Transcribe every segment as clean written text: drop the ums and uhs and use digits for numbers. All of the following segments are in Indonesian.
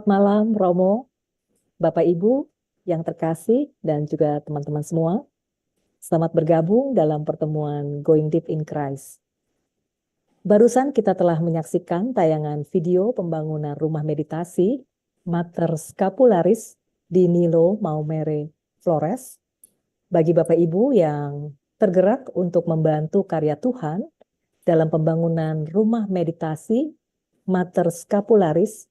Selamat malam, Romo, Bapak Ibu yang terkasih, dan juga teman-teman semua. Selamat bergabung dalam pertemuan Going Deep in Christ. Barusan kita telah menyaksikan tayangan video pembangunan rumah meditasi Mater Scapularis di Nilo Maumere, Flores. Bagi Bapak Ibu yang tergerak untuk membantu karya Tuhan dalam pembangunan rumah meditasi Mater Scapularis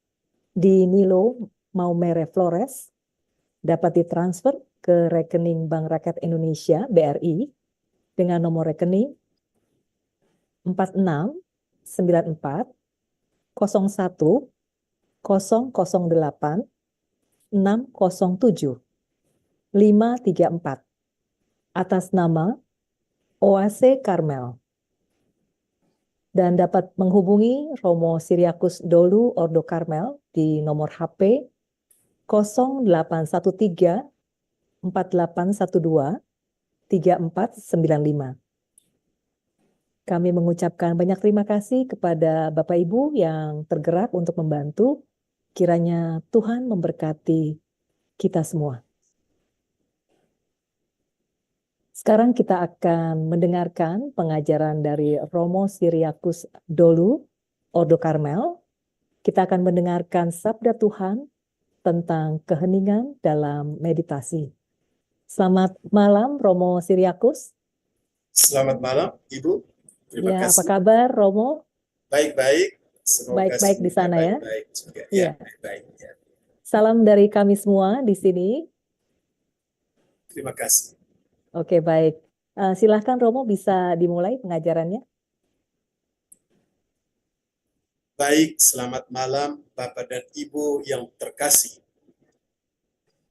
di Nilo Maumere Flores, dapat ditransfer ke rekening Bank Rakyat Indonesia (BRI) dengan nomor rekening 4694 01 008 607 534 atas nama Oase Karmel, dan dapat menghubungi Romo Siriakus Dolu Ordo Karmel di nomor HP 0813 4812 3495. Kami mengucapkan banyak terima kasih kepada Bapak Ibu yang tergerak untuk membantu. Kiranya Tuhan memberkati kita semua. Sekarang kita akan mendengarkan pengajaran dari Romo Siriakus Dolu Ordo Karmel. Kita akan mendengarkan sabda Tuhan tentang keheningan dalam meditasi. Selamat malam, Romo Siriakus. Selamat malam, Ibu. Terima Ya, kasih. apa kabar, Romo? Baik-baik. Semoga Baik-baik di sana ya. baik-baik juga. Iya. Ya, baik-baik. Ya. Salam dari kami semua di sini. Terima kasih. Oke, baik. Silahkan Romo, bisa dimulai pengajarannya. Baik, selamat malam Bapak dan Ibu yang terkasih.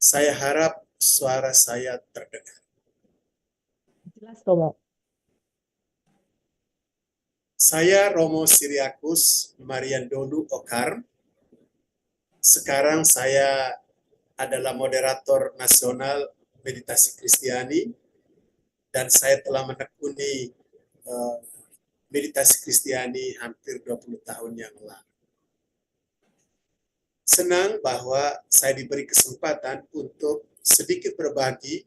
Saya harap suara saya terdengar. Jelas, Romo. Saya Romo Siriakus Mariandolu Okar. Sekarang saya adalah moderator nasional Meditasi Kristiani, dan saya telah menekuni Meditasi Kristiani hampir 20 tahun yang lalu. Senang bahwa saya diberi kesempatan untuk sedikit berbagi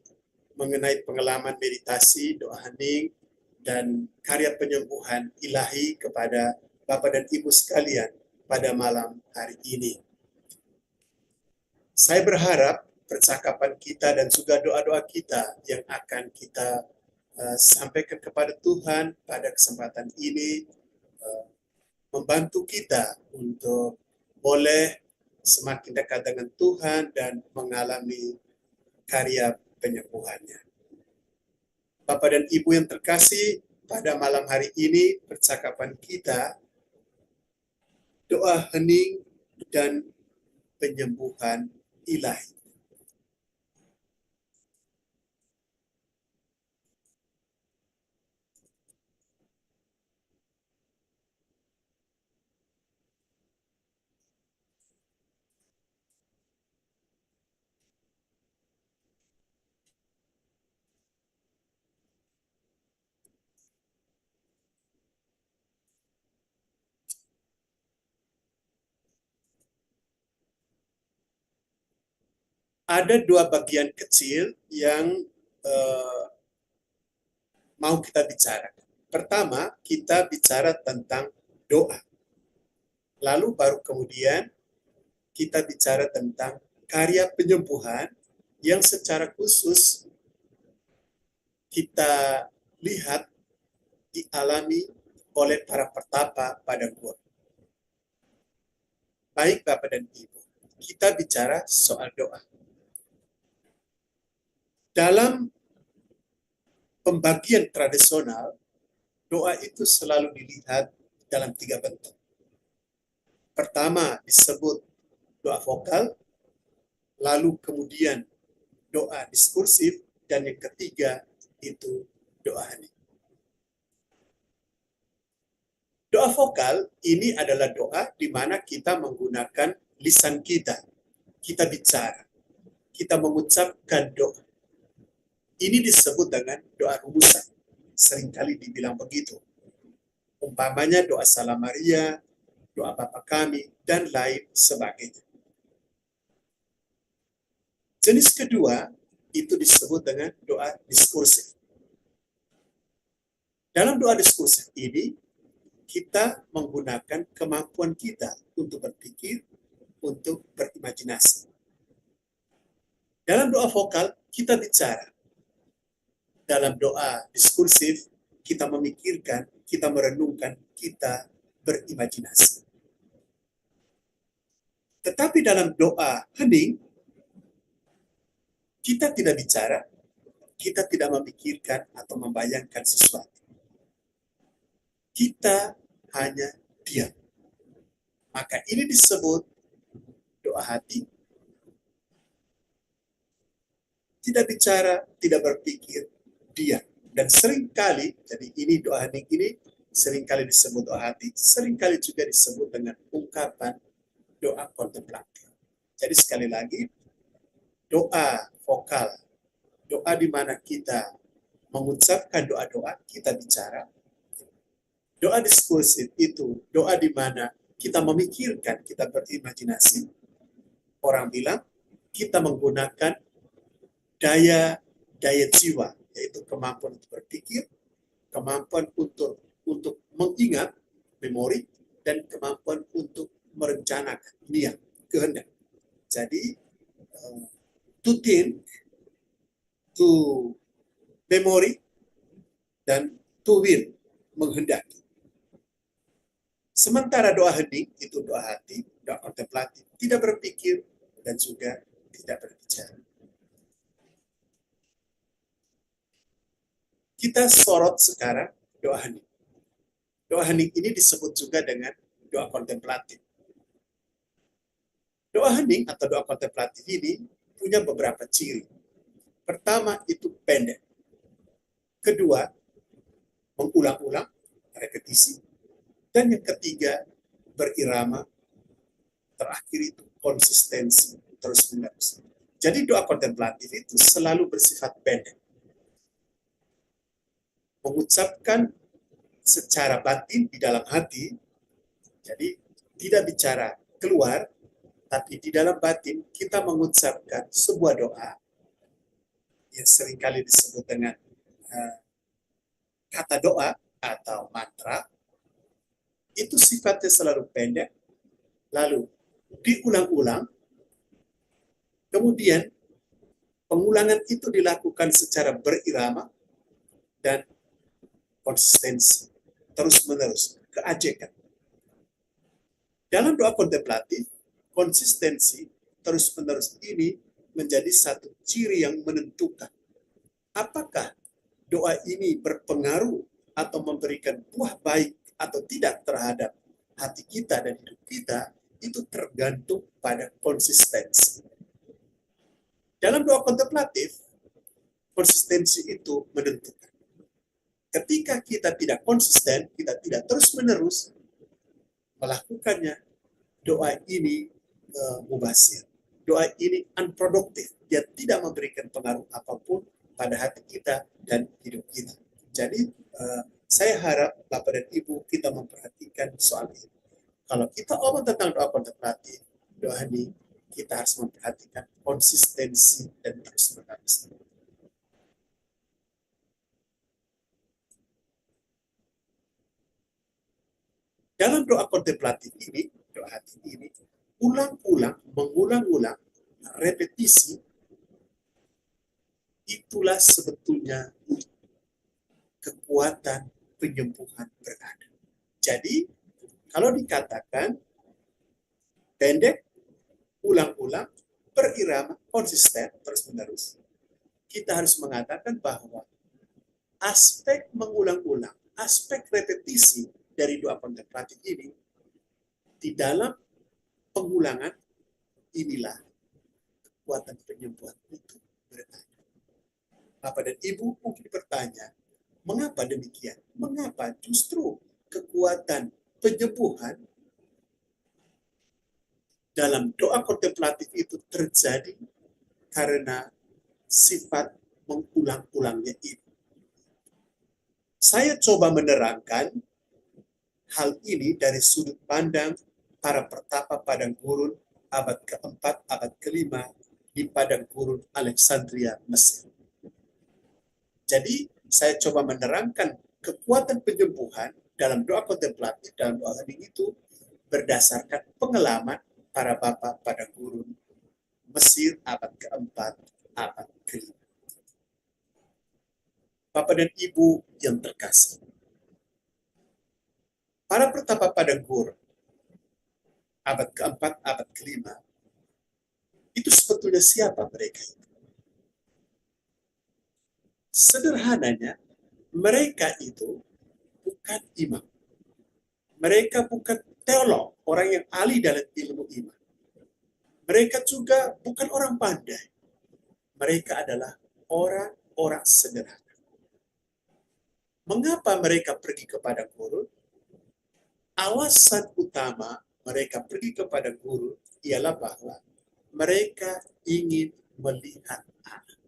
mengenai pengalaman meditasi, doa hening, dan karya penyembuhan ilahi kepada Bapak dan Ibu sekalian pada malam hari ini. Saya berharap percakapan kita dan juga doa-doa kita yang akan kita sampaikan kepada Tuhan pada kesempatan ini membantu kita untuk boleh semakin dekat dengan Tuhan dan mengalami karya penyembuhannya. Bapak dan Ibu yang terkasih, pada malam hari ini percakapan kita doa hening dan penyembuhan ilahi. Ada dua bagian kecil yang mau kita bicarakan. Pertama, kita bicara tentang doa. Lalu baru kemudian kita bicara tentang karya penyembuhan yang secara khusus kita lihat dialami oleh para petapa pada gua. Baik Bapak dan Ibu, kita bicara soal doa. Dalam pembagian tradisional, doa itu selalu dilihat dalam tiga bentuk. Pertama disebut doa vokal, lalu kemudian doa diskursif, dan yang ketiga itu doa hening. Doa vokal ini adalah doa di mana kita menggunakan lisan kita. Kita bicara, kita mengucapkan doa. Ini disebut dengan doa rumusan. Seringkali dibilang begitu. Umpamanya doa Salam Maria, doa Bapa Kami, dan lain sebagainya. Jenis kedua itu disebut dengan doa diskursif. Dalam doa diskursif ini, kita menggunakan kemampuan kita untuk berpikir, untuk berimajinasi. Dalam doa vokal, kita bicara. Dalam doa diskursif, kita memikirkan, kita merenungkan, kita berimajinasi. Tetapi dalam doa hening, kita tidak bicara, kita tidak memikirkan atau membayangkan sesuatu. Kita hanya diam. Maka ini disebut doa hati. Tidak bicara, tidak berpikir, diam. Dan seringkali, jadi ini doa hening ini seringkali disebut doa hati, seringkali juga disebut dengan ungkapan doa kontemplatif. Jadi sekali lagi, doa vokal, doa di mana kita mengucapkan doa-doa, kita bicara. Doa diskursif itu doa di mana kita memikirkan, kita berimajinasi. Orang bilang kita menggunakan daya jiwa, yaitu kemampuan untuk berpikir, kemampuan untuk mengingat, memori, dan kemampuan untuk merencanakan, niat, kehendak. Jadi, to think, to memory, dan to will, menghendaki. Sementara doa hening itu doa hati, doa kontemplatif, tidak berpikir dan juga tidak berbicara. Kita sorot sekarang doa hening. Doa hening ini disebut juga dengan doa kontemplatif. Doa hening atau doa kontemplatif ini punya beberapa ciri. Pertama itu pendek. Kedua, mengulang-ulang, repetisi. Dan yang ketiga, berirama. Terakhir itu konsistensi, terus-menerus. Jadi doa kontemplatif itu selalu bersifat pendek. Mengucapkan secara batin di dalam hati, jadi tidak bicara keluar, tapi di dalam batin kita mengucapkan sebuah doa yang seringkali disebut dengan kata doa atau mantra. Itu sifatnya selalu pendek, lalu diulang-ulang, kemudian pengulangan itu dilakukan secara berirama dan konsistensi, terus-menerus, keajekan. Dalam doa kontemplatif, konsistensi terus-menerus ini menjadi satu ciri yang menentukan apakah doa ini berpengaruh atau memberikan buah baik atau tidak terhadap hati kita dan hidup kita, itu tergantung pada konsistensi. Dalam doa kontemplatif, konsistensi itu menentukan. Ketika kita tidak konsisten, kita tidak terus-menerus melakukannya, doa ini mubazir. Doa ini unproductive. Dia tidak memberikan pengaruh apapun pada hati kita dan hidup kita. Jadi, saya harap Bapak dan Ibu kita memperhatikan soal ini. Kalau kita omong tentang doa kontemplatif, doa ini kita harus memperhatikan konsistensi dan terus-menerus. Dalam doa kontemplatif ini, doa hati ini, mengulang-ulang, repetisi, itulah sebetulnya kekuatan penyembuhan berada. Jadi, kalau dikatakan pendek, ulang-ulang, berirama, konsisten, terus-menerus, kita harus mengatakan bahwa aspek mengulang-ulang, aspek repetisi dari doa kontemplatif ini, di dalam pengulangan inilah kekuatan penyembuhan itu berada. Bapak dan Ibu mungkin bertanya, mengapa demikian? Mengapa justru kekuatan penyembuhan dalam doa kontemplatif itu terjadi karena sifat mengulang-ulangnya itu? Saya coba menerangkan hal ini dari sudut pandang para pertapa padang gurun abad keempat, abad kelima di padang gurun Alexandria, Mesir. Jadi saya coba menerangkan kekuatan penyembuhan dalam doa kontemplatif, dalam doa hening itu berdasarkan pengalaman para bapak pada gurun Mesir abad keempat, abad kelima. Bapak dan Ibu yang terkasih, para pertapa pada gurun abad keempat, abad kelima, itu sebetulnya siapa mereka itu? Sederhananya, mereka itu bukan imam. Mereka bukan teolog, orang yang ahli dalam ilmu iman. Mereka juga bukan orang pandai. Mereka adalah orang-orang sederhana. Mengapa mereka pergi kepada guru? Alasan utama mereka pergi kepada guru ialah bahwa mereka ingin melihat Allah.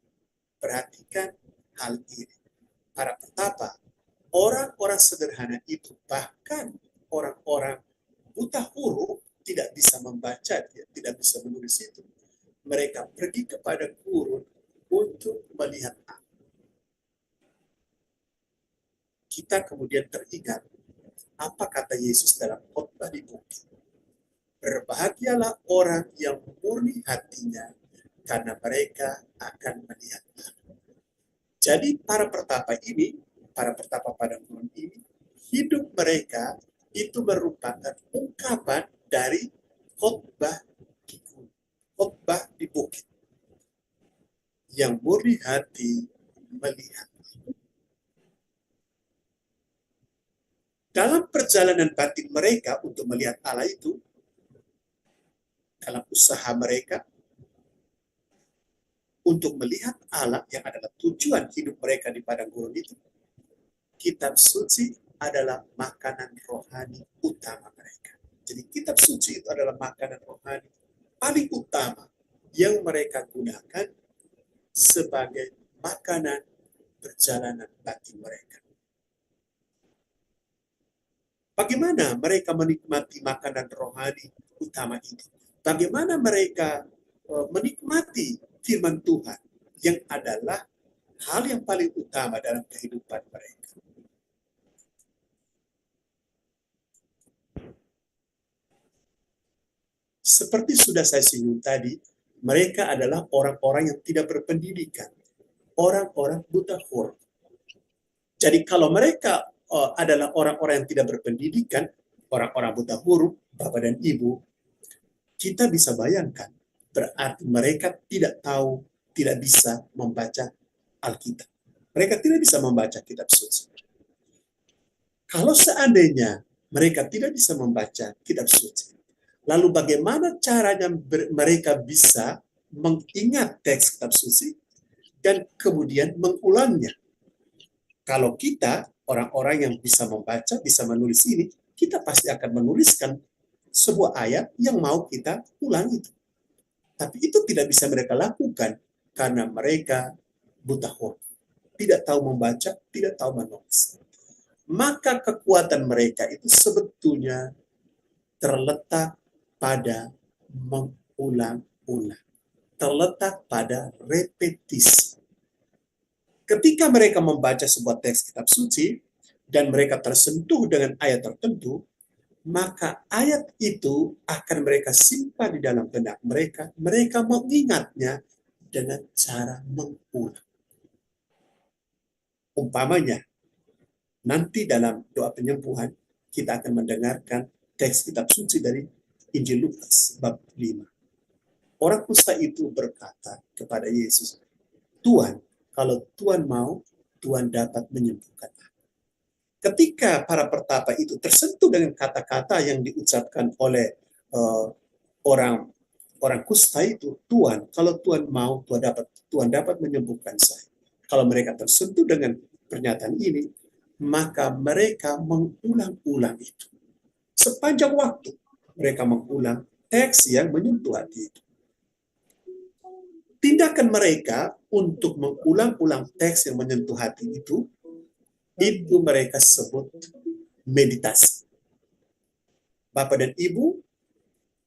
Perhatikan hal ini. Para petapa, orang-orang sederhana itu, bahkan orang-orang buta huruf, tidak bisa membaca, tidak bisa menulis itu. Mereka pergi kepada guru untuk melihat Allah. Kita kemudian teringat apa kata Yesus dalam khotbah di bukit. Berbahagialah orang yang murni hatinya, karena mereka akan melihat Allah. Jadi para pertapa ini, para pertapa padang gurun ini, hidup mereka itu merupakan ungkapan dari khotbah di gunung, khotbah di bukit. Yang murni hati melihat. Dalam perjalanan batin mereka untuk melihat Allah itu, dalam usaha mereka untuk melihat Allah yang adalah tujuan hidup mereka di padang gurun itu, kitab suci adalah makanan rohani utama mereka. Jadi kitab suci itu adalah makanan rohani paling utama yang mereka gunakan sebagai makanan perjalanan batin mereka. Bagaimana mereka menikmati makanan rohani utama itu? Bagaimana mereka menikmati firman Tuhan yang adalah hal yang paling utama dalam kehidupan mereka? Seperti sudah saya singgung tadi, mereka adalah orang-orang yang tidak berpendidikan, orang-orang buta huruf. Jadi kalau mereka adalah orang-orang yang tidak berpendidikan, orang-orang buta huruf, Bapak dan Ibu, kita bisa bayangkan, berarti mereka tidak tahu, tidak bisa membaca Alkitab. Mereka tidak bisa membaca kitab suci. Kalau seandainya mereka tidak bisa membaca kitab suci, lalu bagaimana caranya mereka bisa mengingat teks kitab suci dan kemudian mengulangnya? Kalau kita, orang-orang yang bisa membaca, bisa menulis ini, kita pasti akan menuliskan sebuah ayat yang mau kita ulangi. Tapi itu tidak bisa mereka lakukan karena mereka buta huruf, tidak tahu membaca, tidak tahu menulis. Maka kekuatan mereka itu sebetulnya terletak pada mengulang-ulang, terletak pada repetisi. Ketika mereka membaca sebuah teks kitab suci dan mereka tersentuh dengan ayat tertentu, maka ayat itu akan mereka simpan di dalam benak mereka. Mereka mengingatnya dengan cara mengulang. Umpamanya, nanti dalam doa penyembuhan, kita akan mendengarkan teks kitab suci dari Injil Lukas, bab 5. Orang kusta itu berkata kepada Yesus, Tuhan, kalau Tuhan mau, Tuhan dapat menyembuhkan aku. Ketika para pertapa itu tersentuh dengan kata-kata yang diucapkan oleh orang kusta itu, Tuhan, kalau Tuhan mau, Tuhan dapat menyembuhkan saya. Kalau mereka tersentuh dengan pernyataan ini, maka mereka mengulang-ulang itu. Sepanjang waktu, mereka mengulang teks yang menyentuh hati itu. Tindakan mereka untuk mengulang-ulang teks yang menyentuh hati itu mereka sebut meditasi. Bapak dan Ibu,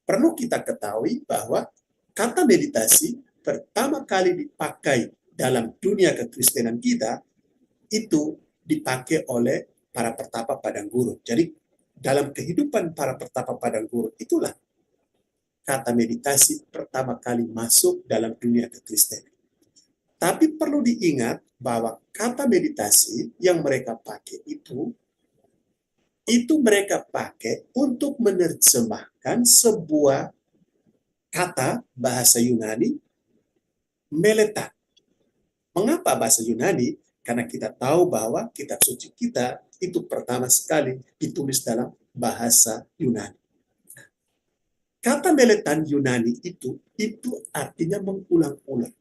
perlu kita ketahui bahwa kata meditasi pertama kali dipakai dalam dunia kekristenan kita, itu dipakai oleh para pertapa padang gurun. Jadi dalam kehidupan para pertapa padang gurun itulah kata meditasi pertama kali masuk dalam dunia kekristenan. Tapi perlu diingat bahwa kata meditasi yang mereka pakai itu mereka pakai untuk menerjemahkan sebuah kata bahasa Yunani, meletan. Mengapa bahasa Yunani? Karena kita tahu bahwa kitab suci kita itu pertama sekali ditulis dalam bahasa Yunani. Kata meletan Yunani itu artinya mengulang-ulang.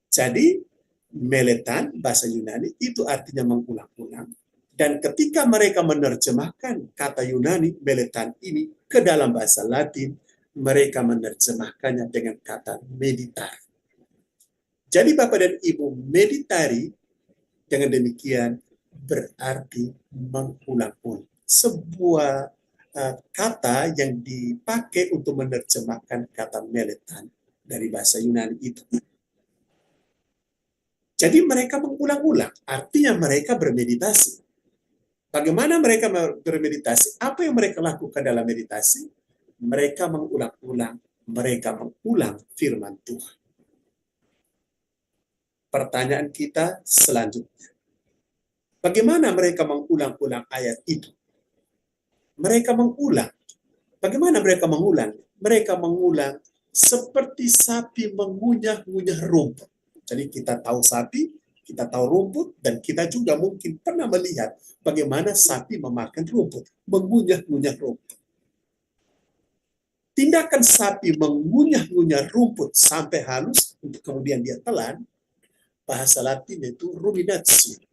Jadi meletan bahasa Yunani itu artinya mengulang-ulang. Dan ketika mereka menerjemahkan kata Yunani meletan ini ke dalam bahasa Latin, mereka menerjemahkannya dengan kata meditari. Jadi Bapak dan Ibu, meditari dengan demikian berarti mengulang-ulang. Sebuah kata yang dipakai untuk menerjemahkan kata meletan dari bahasa Yunani itu. Jadi mereka mengulang-ulang, artinya mereka bermeditasi. Bagaimana mereka bermeditasi? Apa yang mereka lakukan dalam meditasi? Mereka mengulang-ulang, mereka mengulang firman Tuhan. Pertanyaan kita selanjutnya. Bagaimana mereka mengulang-ulang ayat itu? Mereka mengulang. Bagaimana mereka mengulang? Mereka mengulang seperti sapi mengunyah-ngunyah rumput. Jadi kita tahu sapi, kita tahu rumput, dan kita juga mungkin pernah melihat bagaimana sapi memakan rumput, mengunyah-ngunyah rumput. Tindakan sapi mengunyah-ngunyah rumput sampai halus, untuk kemudian dia telan, bahasa Latin itu ruminatio.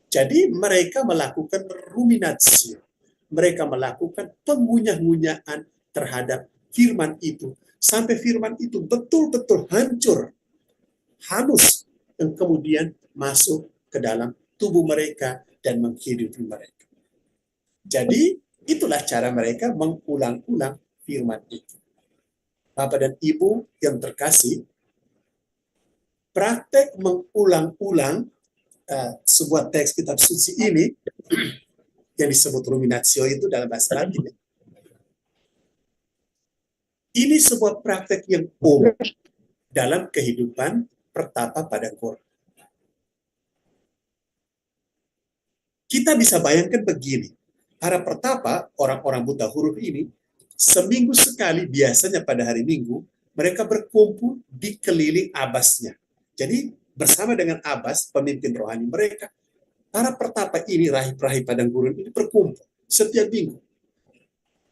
Jadi mereka melakukan ruminatio. Mereka melakukan pengunyah-ngunyahan terhadap firman itu. Sampai firman itu betul-betul hancur, hangus, dan kemudian masuk ke dalam tubuh mereka dan menghidupi mereka. Jadi itulah cara mereka mengulang-ulang firman itu. Bapak dan Ibu yang terkasih, praktek mengulang-ulang sebuah teks kitab suci ini yang disebut ruminatio itu dalam bahasa Latin. Ini sebuah praktek yang umum dalam kehidupan pertapa padang gurun. Kita bisa bayangkan begini, para pertapa, orang-orang buta huruf ini, seminggu sekali biasanya pada hari Minggu, mereka berkumpul di keliling abasnya. Jadi bersama dengan abas, pemimpin rohani mereka, para pertapa ini, rahib-rahib padang gurun ini berkumpul setiap minggu.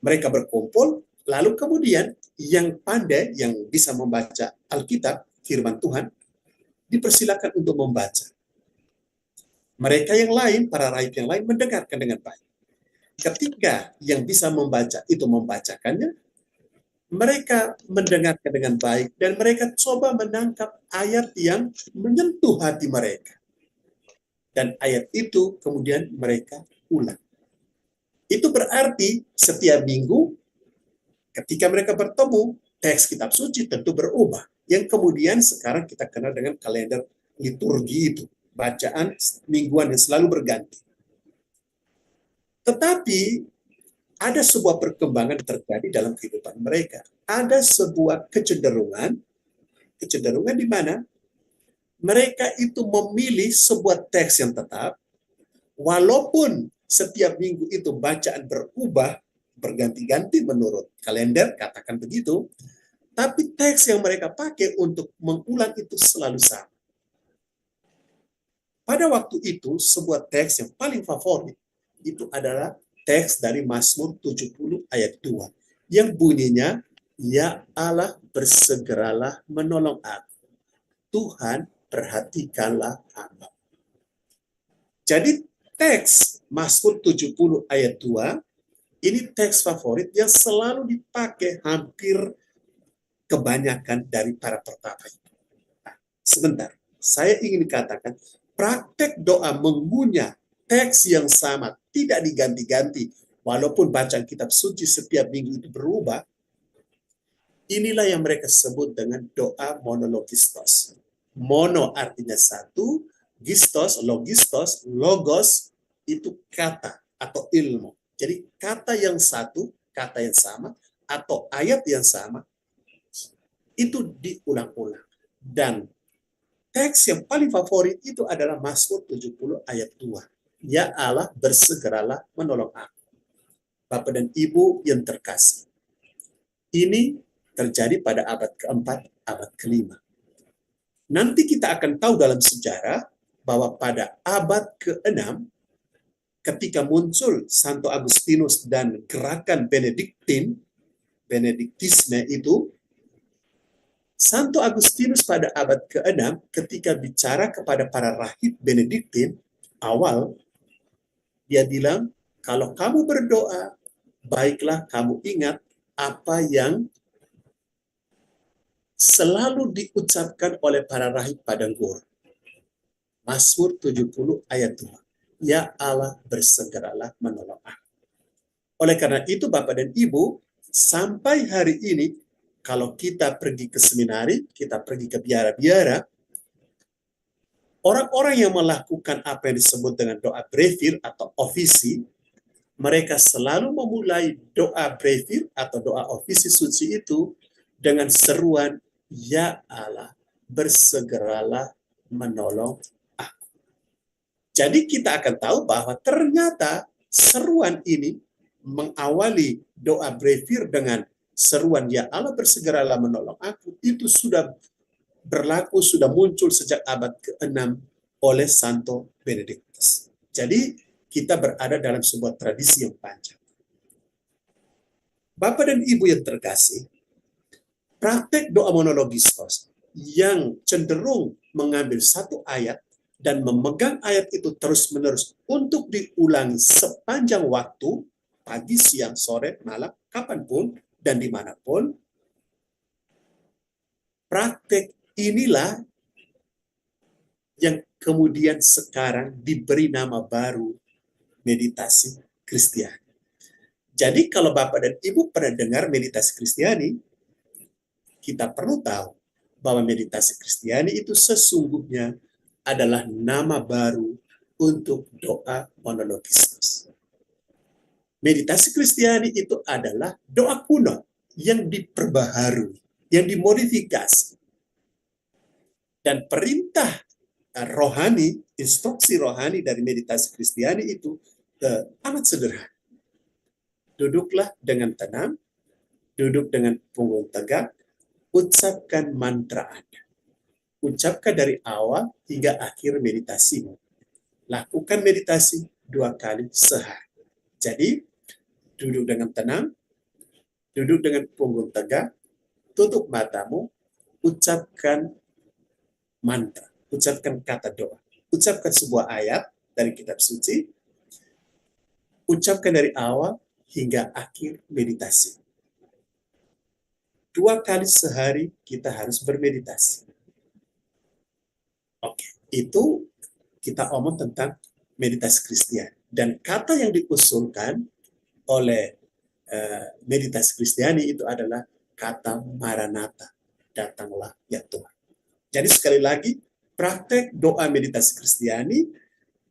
Mereka berkumpul, lalu kemudian yang pandai, yang bisa membaca Alkitab, firman Tuhan, dipersilakan untuk membaca. Mereka yang lain, para rahib yang lain, mendengarkan dengan baik. Ketika yang bisa membaca itu membacakannya, mereka mendengarkan dengan baik, dan mereka coba menangkap ayat yang menyentuh hati mereka. Dan ayat itu kemudian mereka ulang. Itu berarti setiap minggu ketika mereka bertemu, teks kitab suci tentu berubah. Yang kemudian sekarang kita kenal dengan kalender liturgi itu. Bacaan mingguan yang selalu berganti. Tetapi ada sebuah perkembangan terjadi dalam kehidupan mereka. Ada sebuah kecenderungan di mana mereka itu memilih sebuah teks yang tetap, walaupun setiap minggu itu bacaan berubah, berganti-ganti menurut kalender, katakan begitu, tapi teks yang mereka pakai untuk mengulang itu selalu sama. Pada waktu itu, sebuah teks yang paling favorit itu adalah teks dari Mazmur 70 ayat 2, yang bunyinya, "Ya Allah, bersegeralah menolong aku. Tuhan, perhatikanlah aku." Jadi teks Mazmur 70 ayat 2 ini teks favorit yang selalu dipakai hampir kebanyakan dari para pertapa itu. Sebentar, saya ingin katakan, praktek doa mengunyah teks yang sama, tidak diganti-ganti, walaupun bacaan kitab suci setiap minggu itu berubah, Inilah yang mereka sebut dengan doa monologistos. Mono artinya satu, gistos, logistos, logos itu kata atau ilmu. Jadi kata yang satu, kata yang sama, atau ayat yang sama, itu diulang-ulang. Dan teks yang paling favorit itu adalah Mazmur 70 ayat 2. Ya Allah, bersegeralah menolong aku. Bapak dan Ibu yang terkasih. Ini terjadi pada abad keempat, abad kelima. Nanti kita akan tahu dalam sejarah bahwa pada abad ke-6, ketika muncul Santo Agustinus dan gerakan Benediktisme itu, Santo Agustinus pada abad ke-6 ketika bicara kepada para rahib Benediktin awal, dia bilang, kalau kamu berdoa, baiklah kamu ingat apa yang selalu diucapkan oleh para rahib padang gurun. Mazmur 70 ayat 2. Ya Allah, bersegeralah menolong aku. Oleh karena itu, Bapak dan Ibu, sampai hari ini, kalau kita pergi ke seminari, kita pergi ke biara-biara, orang-orang yang melakukan apa yang disebut dengan doa brevir atau ofisi, mereka selalu memulai doa brevir atau doa ofisi suci itu dengan seruan, Ya Allah, bersegeralah menolong aku. Jadi kita akan tahu bahwa ternyata seruan ini mengawali doa brevir dengan seruan, Ya Allah, bersegeralah menolong aku, itu sudah berlaku, sudah muncul sejak abad ke-6 oleh Santo Benediktus. Jadi kita berada dalam sebuah tradisi yang panjang. Bapak dan Ibu yang terkasih, praktek doa monologistos yang cenderung mengambil satu ayat dan memegang ayat itu terus-menerus untuk diulangi sepanjang waktu, pagi, siang, sore, malam, kapanpun, dan dimanapun, praktek inilah yang kemudian sekarang diberi nama baru meditasi Kristiani. Jadi kalau Bapak dan Ibu pernah dengar meditasi Kristiani, kita perlu tahu bahwa meditasi Kristiani itu sesungguhnya adalah nama baru untuk doa monologistus. Meditasi Kristiani itu adalah doa kuno yang diperbaharui, yang dimodifikasi. Dan perintah rohani, instruksi rohani dari meditasi Kristiani itu amat sederhana. Duduklah dengan tenang, duduk dengan punggung tegak, ucapkan mantra Anda. Ucapkan dari awal hingga akhir meditasimu. Lakukan meditasi 2 kali sehari. Jadi, duduk dengan tenang, duduk dengan punggung tegak, tutup matamu, ucapkan mantra, ucapkan kata doa, ucapkan sebuah ayat dari kitab suci, ucapkan dari awal hingga akhir meditasi. 2 kali sehari kita harus bermeditasi. Oke, itu kita omong tentang meditasi Kristiani. Dan kata yang diusulkan oleh meditasi Kristiani itu adalah kata Maranatha, datanglah ya Tuhan. Jadi sekali lagi, praktek doa meditasi Kristiani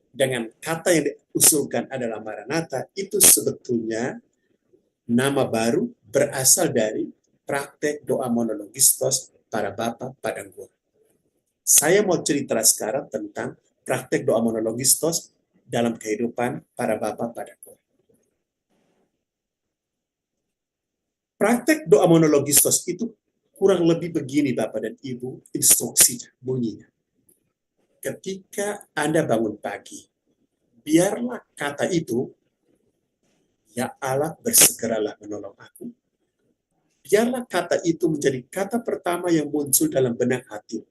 dengan kata yang diusulkan adalah Maranatha, itu sebetulnya nama baru berasal dari praktek doa monologistos para Bapak padang gurun. Saya mau cerita sekarang tentang praktek doa monologistos dalam kehidupan para Bapak padang gurun. Praktek doa monologistos itu kurang lebih begini Bapak dan Ibu, instruksinya, bunyinya. Ketika Anda bangun pagi, biarlah kata itu, Ya Allah, bersegeralah menolong aku. Biarlah kata itu menjadi kata pertama yang muncul dalam benak hati.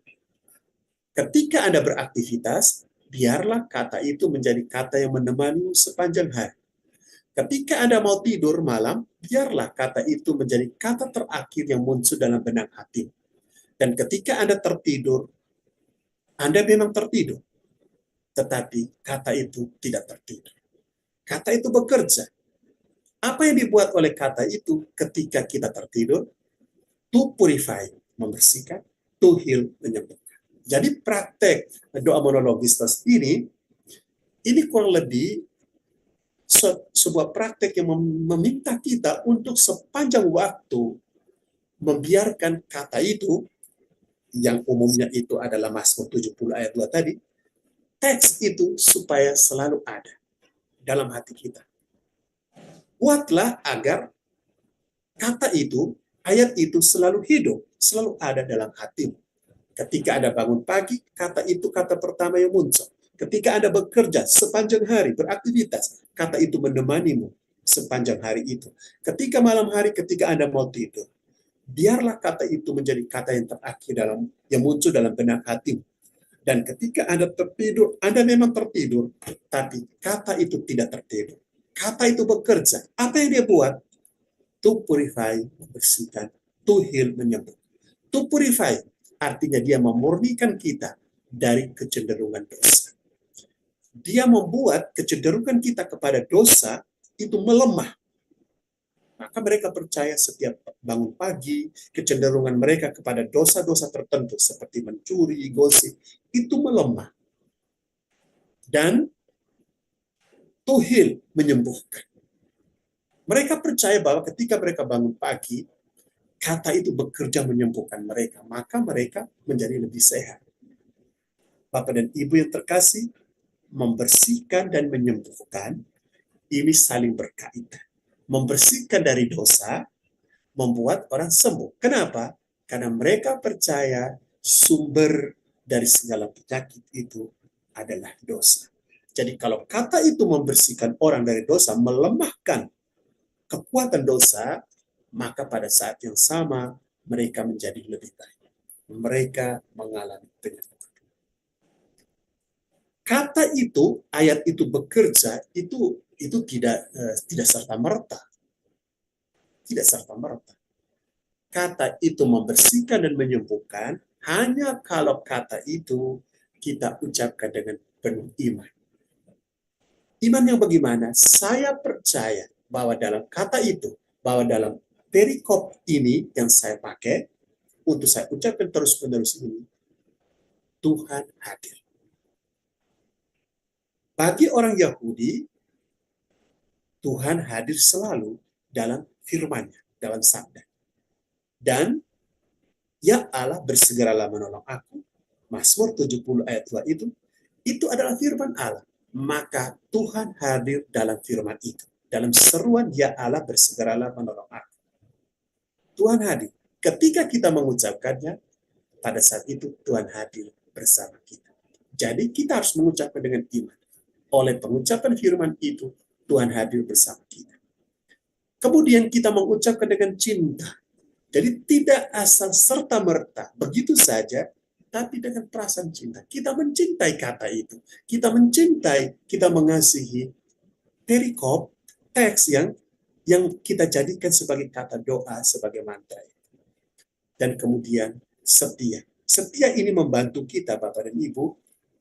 Ketika Anda beraktivitas, biarlah kata itu menjadi kata yang menemanimu sepanjang hari. Ketika Anda mau tidur malam, biarlah kata itu menjadi kata terakhir yang muncul dalam benak hati. Dan ketika Anda tertidur, Anda memang tertidur. Tetapi kata itu tidak tertidur. Kata itu bekerja. Apa yang dibuat oleh kata itu ketika kita tertidur? To purify, membersihkan. To heal, menyembuhkan. Jadi praktek doa monologis ini kurang lebih sebuah praktek yang meminta kita untuk sepanjang waktu membiarkan kata itu, yang umumnya itu adalah Mazmur 70 ayat 2 tadi, teks itu supaya selalu ada dalam hati kita. Buatlah agar kata itu, ayat itu selalu hidup, selalu ada dalam hatimu. Ketika Anda bangun pagi, kata itu kata pertama yang muncul. Ketika Anda bekerja sepanjang hari, beraktivitas, kata itu menemanimu sepanjang hari itu. Ketika malam hari, ketika Anda mau tidur, biarlah kata itu menjadi kata yang terakhir yang muncul dalam benak hatimu. Dan ketika Anda tertidur, Anda memang tertidur, tapi kata itu tidak tertidur. Kata itu bekerja. Apa yang dia buat? To purify, membersihkan. To heal, menyembuhkan. To purify, artinya dia memurnikan kita dari kecenderungan dosa. Dia membuat kecenderungan kita kepada dosa itu melemah. Maka mereka percaya setiap bangun pagi, kecenderungan mereka kepada dosa-dosa tertentu seperti mencuri, gosip, itu melemah. Dan to heal, menyembuhkan. Mereka percaya bahwa ketika mereka bangun pagi, kata itu bekerja menyembuhkan mereka, maka mereka menjadi lebih sehat. Bapak dan Ibu yang terkasih, membersihkan dan menyembuhkan ini saling berkaitan. Membersihkan dari dosa, membuat orang sembuh. Kenapa? Karena mereka percaya sumber dari segala penyakit itu adalah dosa. Jadi kalau kata itu membersihkan orang dari dosa, melemahkan kekuatan dosa, maka pada saat yang sama mereka menjadi lebih baik. Mereka mengalami penyembuhan. Kata itu, ayat itu bekerja, itu tidak serta-merta. Tidak serta-merta. Kata itu membersihkan dan menyembuhkan hanya kalau kata itu kita ucapkan dengan penuh iman. Iman yang bagaimana? Saya percaya bahwa dalam kata itu, bahwa dalam perikop ini yang saya pakai, untuk saya ucapkan terus-menerus ini, Tuhan hadir. Bagi orang Yahudi, Tuhan hadir selalu dalam firman-Nya, dalam sabda. Dan ya Allah bersegeralah menolong aku, Mazmur 70 ayat 2 itu adalah firman Allah. Maka Tuhan hadir dalam firman itu. Dalam seruan ya Allah bersegeralah menolong aku. Tuhan hadir. Ketika kita mengucapkannya, pada saat itu Tuhan hadir bersama kita. Jadi kita harus mengucapkan dengan iman. Oleh pengucapan firman itu, Tuhan hadir bersama kita. Kemudian kita mengucapkan dengan cinta. Jadi tidak asal serta-merta, begitu saja, tapi dengan perasaan cinta. Kita mencintai kata itu. Kita mencintai, kita mengasihi perikop, teks yang kita jadikan sebagai kata doa, sebagai mantra. Dan kemudian setia. Setia ini membantu kita, Bapak dan Ibu,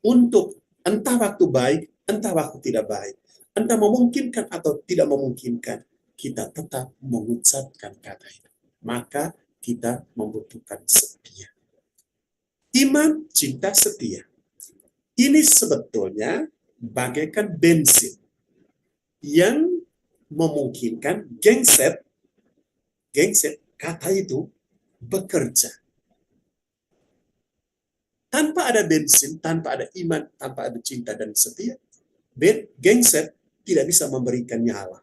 untuk entah waktu baik, entah waktu tidak baik, entah memungkinkan atau tidak memungkinkan, kita tetap mengucapkan kata itu. Maka kita membutuhkan setia. Iman, cinta, setia. Ini sebetulnya bagaikan bensin yang memungkinkan genset kata itu bekerja. Tanpa ada bensin, tanpa ada iman, tanpa ada cinta dan setia, genset tidak bisa memberikan nyala.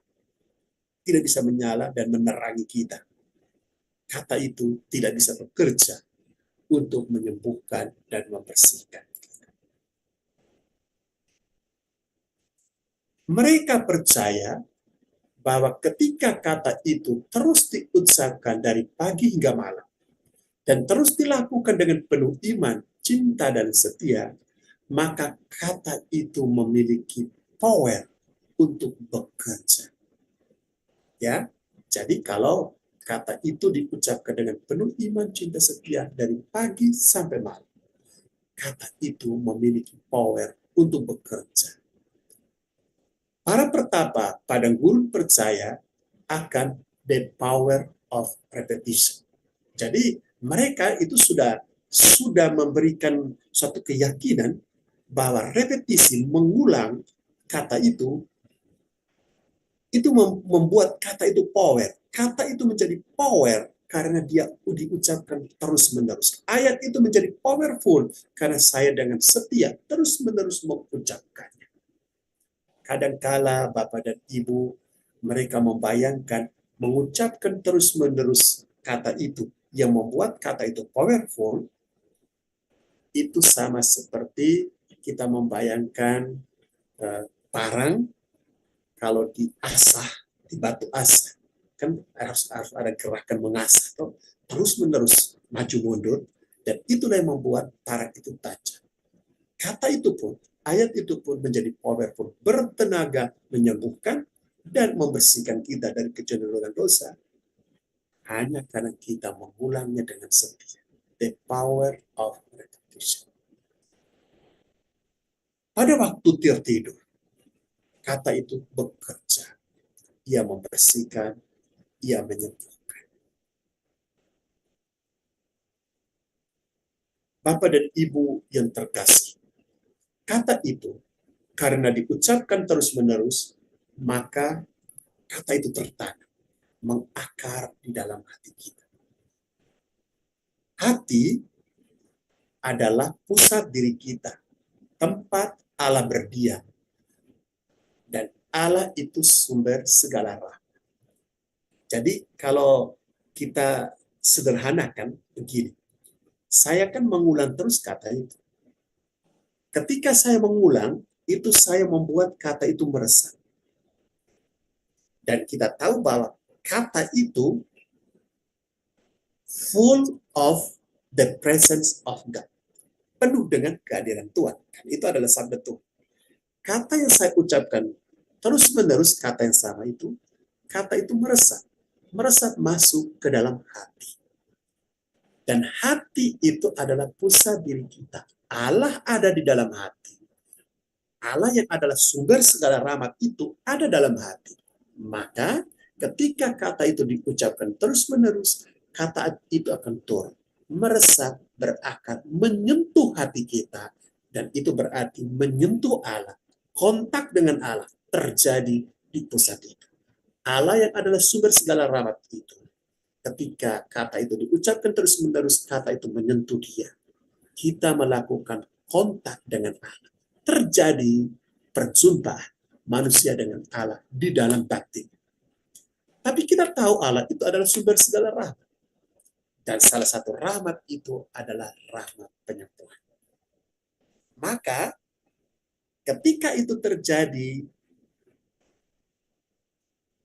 Tidak bisa menyala dan menerangi kita. Kata itu tidak bisa bekerja untuk menyembuhkan dan membersihkan. Mereka percaya bahwa ketika kata itu terus diucapkan dari pagi hingga malam, dan terus dilakukan dengan penuh iman, cinta, dan setia, maka kata itu memiliki power untuk bekerja. Ya, jadi kalau kata itu diucapkan dengan penuh iman, cinta, setia dari pagi sampai malam, kata itu memiliki power untuk bekerja. Para pertapa padang gurun percaya akan the power of repetition. Jadi mereka itu sudah memberikan suatu keyakinan bahwa repetisi mengulang kata itu membuat kata itu power. Kata itu menjadi power karena dia diucapkan terus-menerus. Ayat itu menjadi powerful karena saya dengan setia terus-menerus mengucapkannya. Kadangkala Bapak dan Ibu, mereka membayangkan mengucapkan terus-menerus kata itu yang membuat kata itu powerful, itu sama seperti kita membayangkan parang kalau diasah, di batu asah, kan harus ada gerakan mengasah, toh, terus menerus maju mundur, dan itulah yang membuat parang itu tajam. Kata itu pun, ayat itu pun menjadi powerful, bertenaga, menyembuhkan dan membersihkan kita dari kecenderungan dosa, hanya karena kita mengulangnya dengan setia. The power of repetition. Pada waktu tertidur, kata itu bekerja. Ia membersihkan, ia menyembuhkan. Bapak dan Ibu yang terkasih, kata itu karena diucapkan terus-menerus, maka kata itu tertanam, mengakar di dalam hati kita. Hati adalah pusat diri kita, tempat Allah berdiam. Dan Allah itu sumber segala rahmat. Jadi kalau kita sederhanakan begini, saya kan mengulang terus kata itu. Ketika saya mengulang, itu saya membuat kata itu meresap. Dan kita tahu bahwa kata itu full of the presence of God. Penuh dengan kehadiran Tuhan. Itu adalah sabda Tuhan. Kata yang saya ucapkan terus-menerus, kata yang sama itu, kata itu meresap. Meresap masuk ke dalam hati. Dan hati itu adalah pusat diri kita. Allah ada di dalam hati. Allah yang adalah sumber segala rahmat itu ada dalam hati. Maka ketika kata itu diucapkan terus-menerus, kata itu akan turun, meresap, berakar, menyentuh hati kita. Dan itu berarti menyentuh Allah. Kontak dengan Allah terjadi di pusat itu. Allah yang adalah sumber segala rahmat itu. Ketika kata itu diucapkan terus-menerus, kata itu menyentuh dia. Kita melakukan kontak dengan Allah. Terjadi perjumpaan manusia dengan Allah di dalam batin. Tapi kita tahu Allah itu adalah sumber segala rahmat. Dan salah satu rahmat itu adalah rahmat penyembuhan. Maka ketika itu terjadi,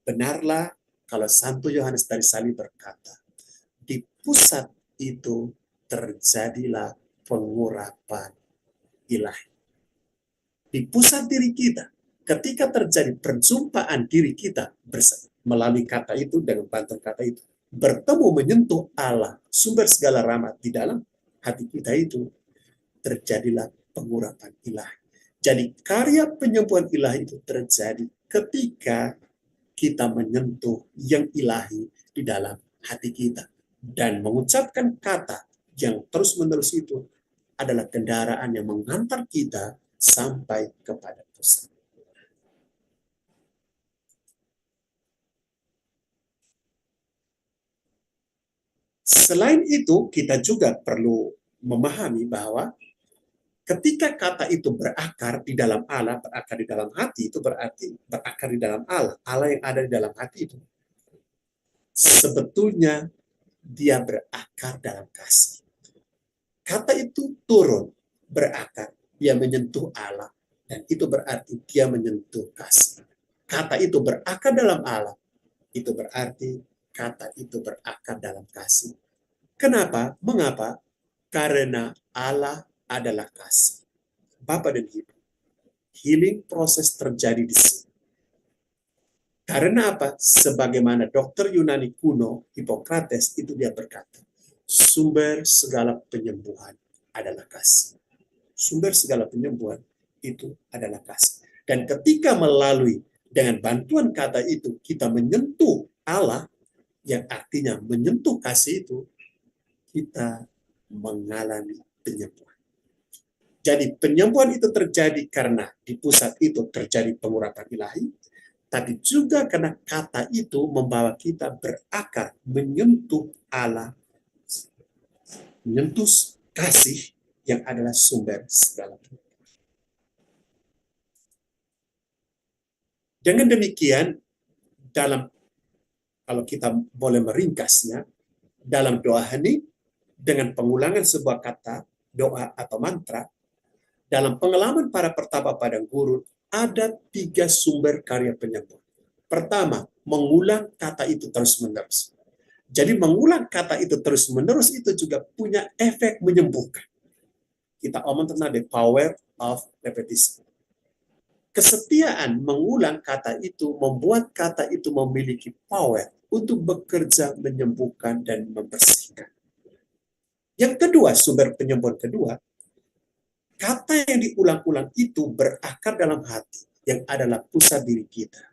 benarlah kalau Santo Yohanes dari Salib berkata, di pusat itu terjadilah pengurapan ilahi. Di pusat diri kita, ketika terjadi perjumpaan diri kita melalui kata itu, dengan bantuan kata itu, bertemu menyentuh Allah, sumber segala rahmat di dalam hati kita itu, terjadilah pengurapan ilahi. Jadi karya penyembuhan ilahi itu terjadi ketika kita menyentuh yang ilahi di dalam hati kita. Dan mengucapkan kata yang terus-menerus itu adalah kendaraan yang mengantar kita sampai kepada pusat. Selain itu, kita juga perlu memahami bahwa ketika kata itu berakar di dalam Allah, berakar di dalam hati, itu berarti berakar di dalam Allah. Allah yang ada di dalam hati itu. Sebetulnya dia berakar dalam kasih. Kata itu turun, berakar, dia menyentuh Allah. Dan itu berarti dia menyentuh kasih. Kata itu berakar dalam Allah. Itu berarti kata itu berakar dalam kasih. Kenapa? Mengapa? Karena Allah adalah kasih. Bapak dan Ibu, healing proses terjadi di sini. Karena apa? Sebagaimana dokter Yunani kuno, Hippocrates, itu dia berkata, sumber segala penyembuhan adalah kasih. Sumber segala penyembuhan itu adalah kasih. Dan ketika melalui dengan bantuan kata itu, kita menyentuh Allah, yang artinya menyentuh kasih itu, kita mengalami penyembuhan. Jadi penyembuhan itu terjadi karena di pusat itu terjadi pengurapan ilahi, tapi juga karena kata itu membawa kita berakar, menyentuh Allah, menyentuh kasih yang adalah sumber segala. Dengan demikian, kalau kita boleh meringkasnya, dalam doa hening, dengan pengulangan sebuah kata, doa atau mantra, dalam pengalaman para pertapa padang gurun, ada 3 sumber karya penyembuhan. Pertama, mengulang kata itu terus-menerus. Jadi mengulang kata itu terus-menerus itu juga punya efek menyembuhkan. Kita omong tentang the power of repetition. Kesetiaan mengulang kata itu membuat kata itu memiliki power untuk bekerja menyembuhkan dan membersihkan. Yang kedua, sumber penyembuhan kedua, kata yang diulang-ulang itu berakar dalam hati yang adalah pusat diri kita.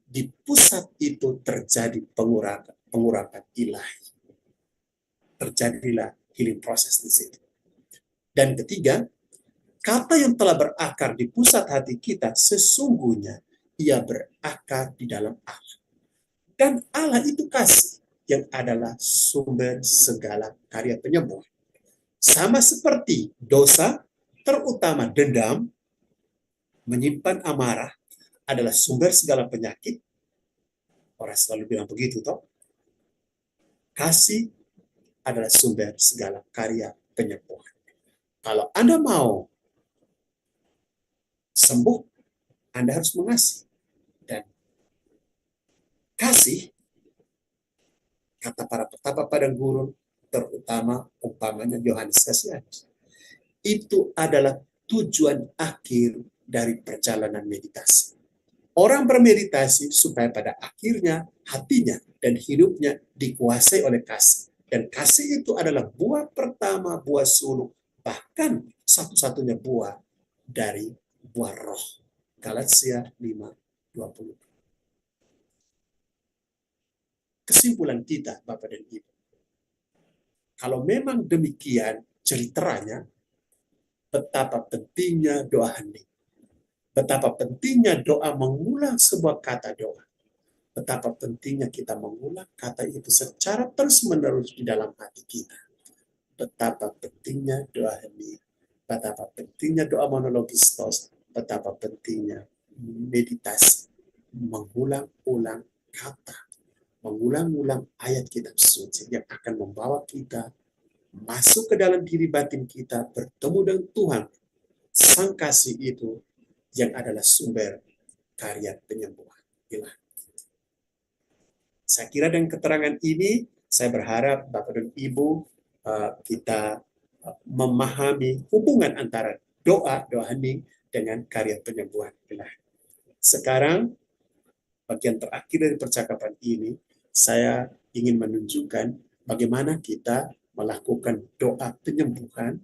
Di pusat itu terjadi pengurapan ilahi. Terjadilah healing process di situ. Dan ketiga, kata yang telah berakar di pusat hati kita sesungguhnya ia berakar di dalam Allah. Dan Allah itu kasih yang adalah sumber segala karya penyembuhan. Sama seperti dosa, terutama dendam, menyimpan amarah adalah sumber segala penyakit. Orang selalu bilang begitu, toh. Kasih adalah sumber segala karya penyembuhan. Kalau Anda mau sembuh, Anda harus mengasihi. Dan kasih, kata para petapa padang gurun, terutama umpamanya Yohanes Kasianus, itu adalah tujuan akhir dari perjalanan meditasi. Orang bermeditasi supaya pada akhirnya hatinya dan hidupnya dikuasai oleh kasih. Dan kasih itu adalah buah pertama, buah sulung, bahkan satu-satunya buah dari buah roh. Galatia 5:20. Kesimpulan kita, Bapak dan Ibu, kalau memang demikian ceritanya, betapa pentingnya doa hening. Betapa pentingnya doa mengulang sebuah kata doa. Betapa pentingnya kita mengulang kata itu secara terus-menerus di dalam hati kita. Betapa pentingnya doa hening. Betapa pentingnya doa monologistos. Betapa pentingnya meditasi. Mengulang-ulang kata. Mengulang-ulang ayat kitab suci yang akan membawa kita masuk ke dalam diri batin kita, bertemu dengan Tuhan. Sang kasih itu yang adalah sumber karya penyembuhan ilahi. Saya kira dengan keterangan ini, saya berharap Bapak dan Ibu kita memahami hubungan antara doa hening dengan karya penyembuhan ilahi. Sekarang, bagian terakhir dari percakapan ini, saya ingin menunjukkan bagaimana kita melakukan doa penyembuhan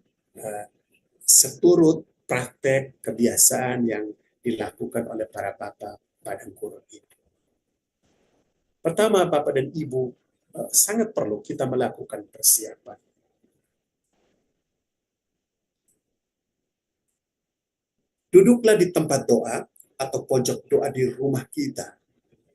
seturut praktek kebiasaan yang dilakukan oleh para Bapak padang gurun itu. Pertama, Bapak dan Ibu, sangat perlu kita melakukan persiapan. Duduklah di tempat doa atau pojok doa di rumah kita,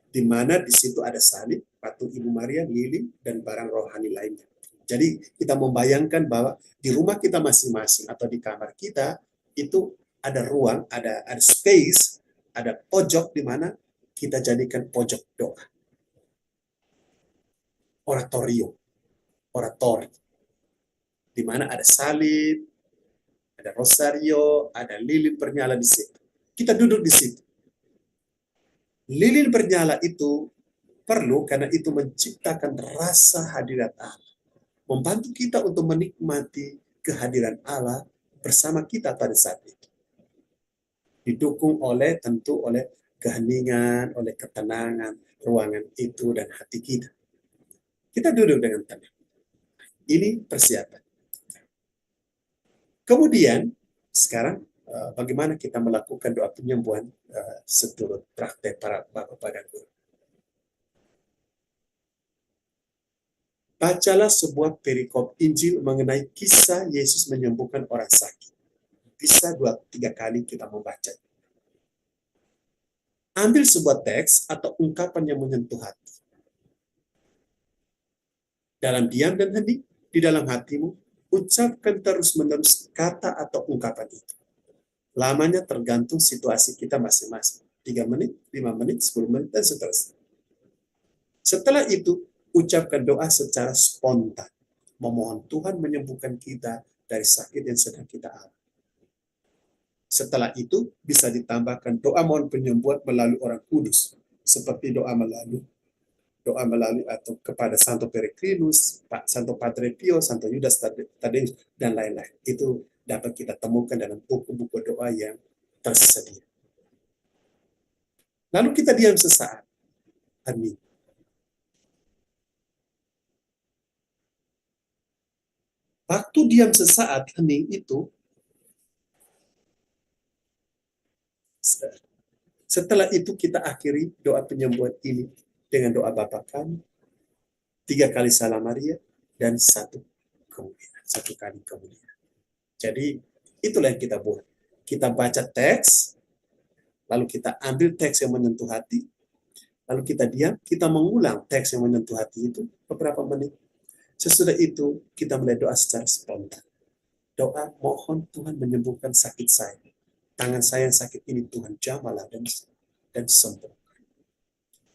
di mana di situ ada salib, patung Ibu Maria, lilin, dan barang rohani lainnya. Jadi kita membayangkan bahwa di rumah kita masing-masing atau di kamar kita itu ada ruang, ada space, ada pojok di mana kita jadikan pojok doa. Oratori, di mana ada salib, ada rosario, ada lilin bernyala di situ. Kita duduk di situ. Lilin bernyala itu perlu karena itu menciptakan rasa hadirat Allah. Membantu kita untuk menikmati kehadiran Allah bersama kita pada saat itu. Didukung tentu oleh keheningan, oleh ketenangan, ruangan itu dan hati kita. Kita duduk dengan tenang. Ini persiapan. Kemudian, sekarang bagaimana kita melakukan doa penyembuhan seturut praktek para Bapak padang gurun. bacalah sebuah perikop Injil mengenai kisah Yesus menyembuhkan orang sakit. Bisa 2-3 kali kita membaca. Ambil sebuah teks atau ungkapan yang menyentuh hati. Dalam diam dan hening, di dalam hatimu, ucapkan terus-menerus kata atau ungkapan itu. Lamanya tergantung situasi kita masing-masing. 3 menit, 5 menit, 10 menit, dan seterusnya. Setelah itu, ucapkan doa secara spontan. Memohon Tuhan menyembuhkan kita dari sakit yang sedang kita alami. Setelah itu, bisa ditambahkan doa mohon penyembuhan melalui orang kudus. Seperti doa melalui atau kepada Santo Peregrinus, Santo Padre Pio, Santo Yudas Tadeus, dan lain-lain. Itu dapat kita temukan dalam buku-buku doa yang tersedia. Lalu kita diam sesaat. Hening. Waktu diam sesaat hening itu, setelah itu kita akhiri doa penyembuhan ini dengan doa Bapa Kami, 3 kali Salam Maria, dan 1 kali kemuliaan. Jadi itulah yang kita buat. Kita baca teks, lalu kita ambil teks yang menyentuh hati, lalu kita diam, kita mengulang teks yang menyentuh hati itu beberapa menit. Sesudah itu kita mulai doa secara spontan. Doa mohon Tuhan menyembuhkan sakit saya. Tangan saya yang sakit ini Tuhan jamalah dan sembuh.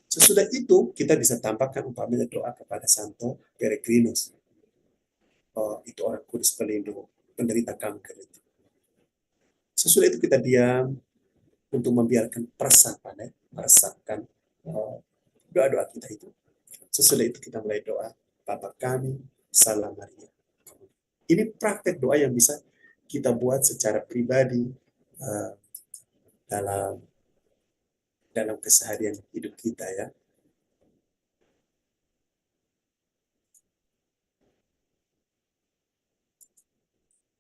Sesudah itu kita bisa tambahkan umpamanya doa kepada Santo Peregrinus. Itu orang kudus pelindung penderita kanker itu. Sesudah itu kita diam untuk membiarkan meresapkan doa-doa kita itu. Sesudah itu kita mulai doa Bapa Kami, Salam Maria. Ini praktek doa yang bisa kita buat secara pribadi dalam keseharian hidup kita ya.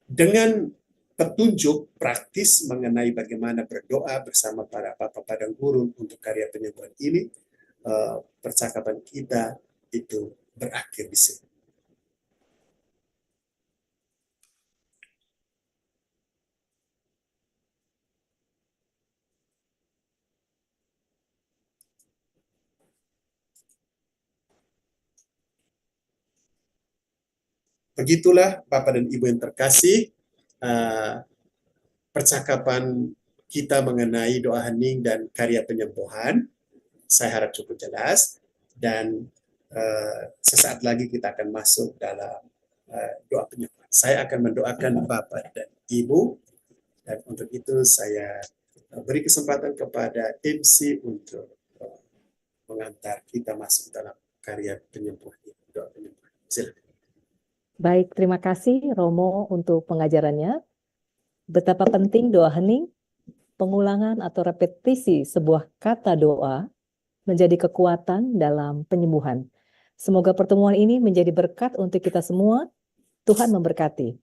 Dengan petunjuk praktis mengenai bagaimana berdoa bersama para Bapak Padang Gurun untuk karya penyembuhan ini, percakapan kita itu berakhir di sini. Begitulah Bapak dan Ibu yang terkasih, percakapan kita mengenai doa hening dan karya penyembuhan. Saya harap cukup jelas, dan sesaat lagi kita akan masuk dalam doa penyembuhan. Saya akan mendoakan Bapak dan Ibu, dan untuk itu saya beri kesempatan kepada MC untuk mengantar kita masuk dalam karya penyembuhan, doa penyembuhan. Silakan. Baik, terima kasih Romo untuk pengajarannya. Betapa penting doa hening, pengulangan atau repetisi sebuah kata doa menjadi kekuatan dalam penyembuhan. Semoga pertemuan ini menjadi berkat untuk kita semua. Tuhan memberkati.